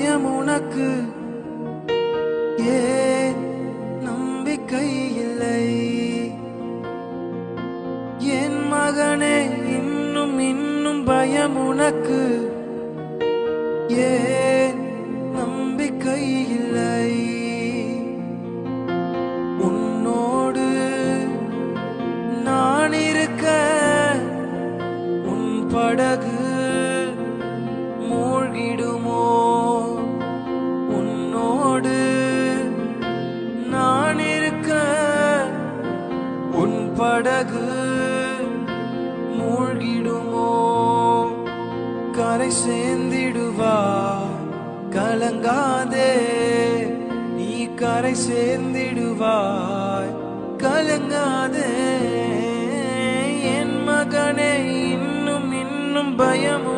பயம் உனக்கு ஏன் நம்பிக்கை இல்லை? என் மகனே இன்னும் இன்னும் பயம் உனக்கு ஏன் நம்பிக்கை இல்லை? உன்னோடு நான் இருக்க உன் படகு மூழ்கிடுமோ? உன்னோடு நான் இருக்க உன் படகு மூழ்கிடுமோ? கரை சேர்ந்திடுவாய், கலங்காதே. நீ கரை சேர்ந்திடுவாய், கலங்காதே. என் மகனே இன்னும் இன்னும் பயம்